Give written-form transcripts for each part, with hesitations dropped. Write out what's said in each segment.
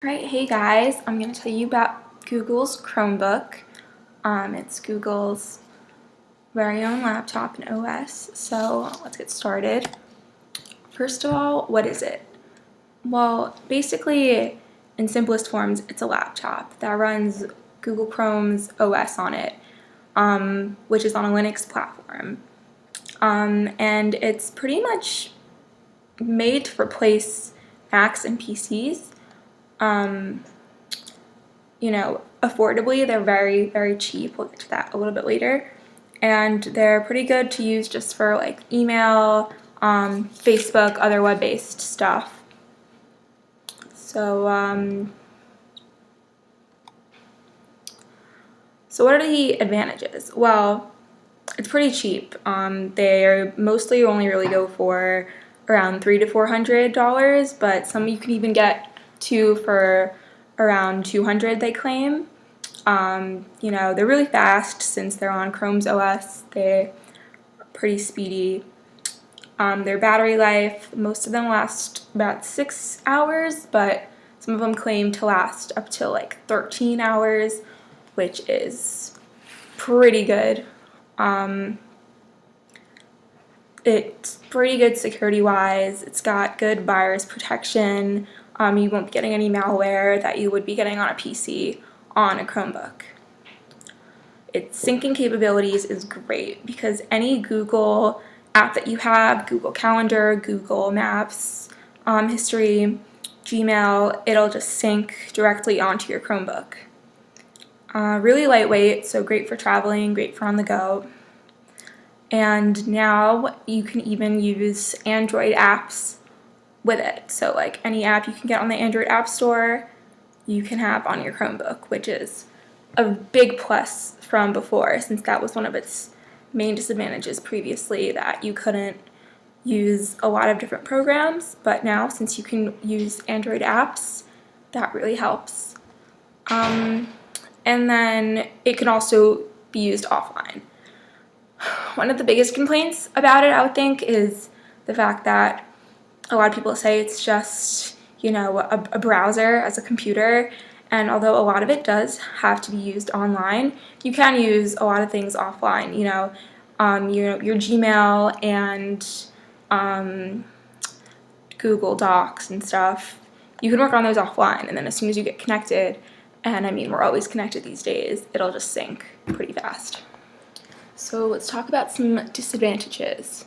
Alright, hey guys, I'm going to tell you about Google's Chromebook. It's Google's very own laptop and OS, so let's get started. First of all, what is it? Well, basically, in simplest forms, it's a laptop that runs Google Chrome's OS on it, which is on a Linux platform. And it's pretty much made to replace Macs and PCs. Affordably, they're very, very cheap. We'll get to that a little bit later. And they're pretty good to use just for like email, Facebook, other web-based stuff. So what are the advantages? Well, it's pretty cheap. They mostly only really go for around $300 to $400, but some you can even get two for around $200, they claim. They're really fast since they're on Chrome's OS. They're pretty speedy. Their battery life, most of them last about 6 hours, but some of them claim to last up to like 13 hours, which is pretty good. It's pretty good security-wise. It's got good virus protection. You won't be getting any malware that you would be getting on a PC on a Chromebook. Its syncing capabilities is great because any Google app that you have, Google Calendar, Google Maps, History, Gmail, it'll just sync directly onto your Chromebook. Really lightweight, so great for traveling, great for on the go. And now you can even use Android apps with it. So like any app you can get on the Android App Store, you can have on your Chromebook, which is a big plus from before, since that was one of its main disadvantages previously, that you couldn't use a lot of different programs. But now, since you can use Android apps, that really helps. And then it can also be used offline. One of the biggest complaints about it, I would think, is the fact that a lot of people say it's just, a browser as a computer. And although a lot of it does have to be used online, you can use a lot of things offline. Your Gmail and Google Docs and stuff. You can work on those offline, and then as soon as you get connected, and we're always connected these days, it'll just sync pretty fast. So let's talk about some disadvantages.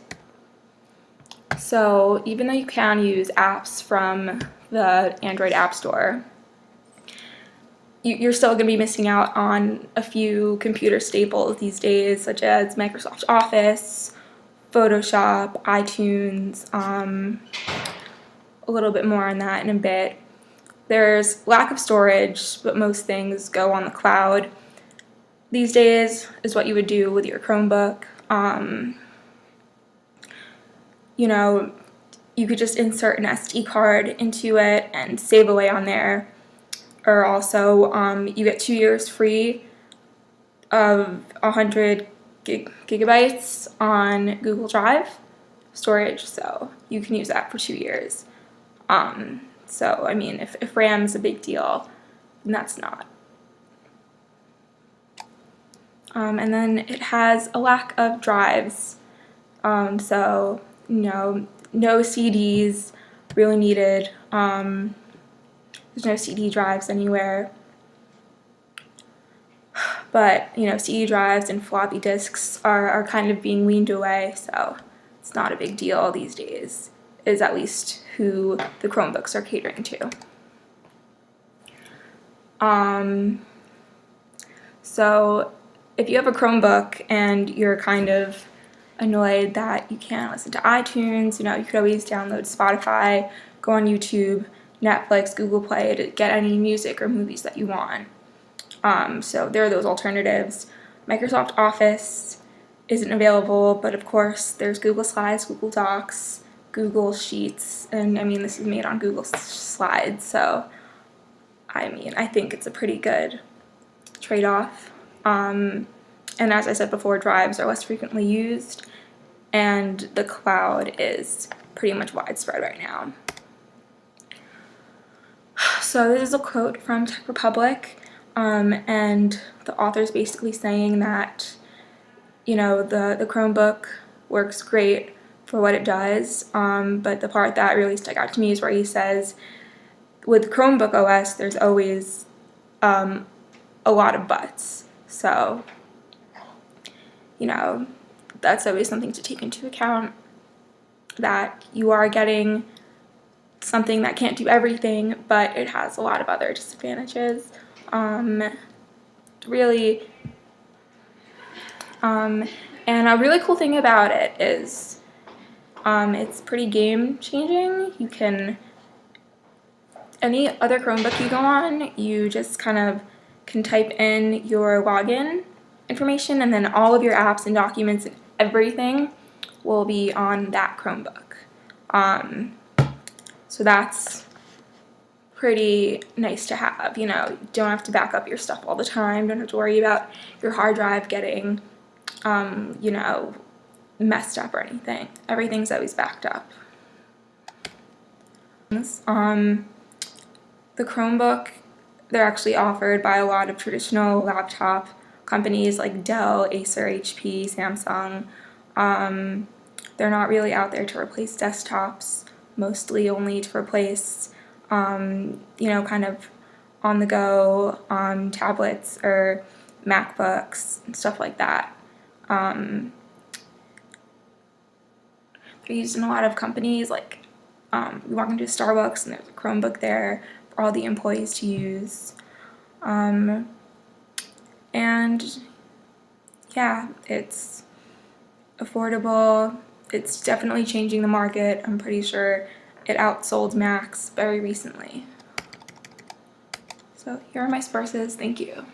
So even though you can use apps from the Android App Store, you're still going to be missing out on a few computer staples these days, such as Microsoft Office, Photoshop, iTunes, a little bit more on that in a bit. There's lack of storage, but most things go on the cloud these days, is what you would do with your Chromebook. You could just insert an SD card into it and save away on there. Or also, you get 2 years free of 100 gigabytes on Google Drive storage, so you can use that for 2 years. If RAM's a big deal, then that's not. And then it has a lack of drives, no CDs really needed. There's no CD drives anywhere. But, CD drives and floppy disks are kind of being weaned away, so it's not a big deal these days, is at least who the Chromebooks are catering to. So if you have a Chromebook and you're kind of annoyed that you can't listen to iTunes, you could always download Spotify, go on YouTube, Netflix, Google Play to get any music or movies that you want. So there are those alternatives. Microsoft Office isn't available, but of course there's Google Slides, Google Docs, Google Sheets, and this is made on Google Slides, so I think it's a pretty good trade-off. And as I said before, drives are less frequently used, and the cloud is pretty much widespread right now. So this is a quote from Tech Republic, and the author's basically saying that, you know, the Chromebook works great for what it does, but the part that really stuck out to me is where he says, with Chromebook OS, there's always a lot of buts. So, you know, that's always something to take into account, that you are getting something that can't do everything, but it has a lot of other disadvantages. Really, and a really cool thing about it is it's pretty game changing. You can, any other Chromebook you go on, you just kind of can type in your login information, and then all of your apps and documents and everything will be on that Chromebook. So that's pretty nice to have. You know, you don't have to back up your stuff all the time. Don't have to worry about your hard drive getting, you know, messed up or anything. Everything's always backed up. The Chromebook, they're actually offered by a lot of traditional laptop companies like Dell, Acer, HP, Samsung. They're not really out there to replace desktops, mostly only to replace, you know, kind of on-the-go tablets or MacBooks and stuff like that. They're used in a lot of companies, like you walk into a Starbucks and there's a Chromebook there for all the employees to use. And yeah, it's affordable. It's definitely changing the market. I'm pretty sure it outsold Macs very recently. So here are my sources. Thank you.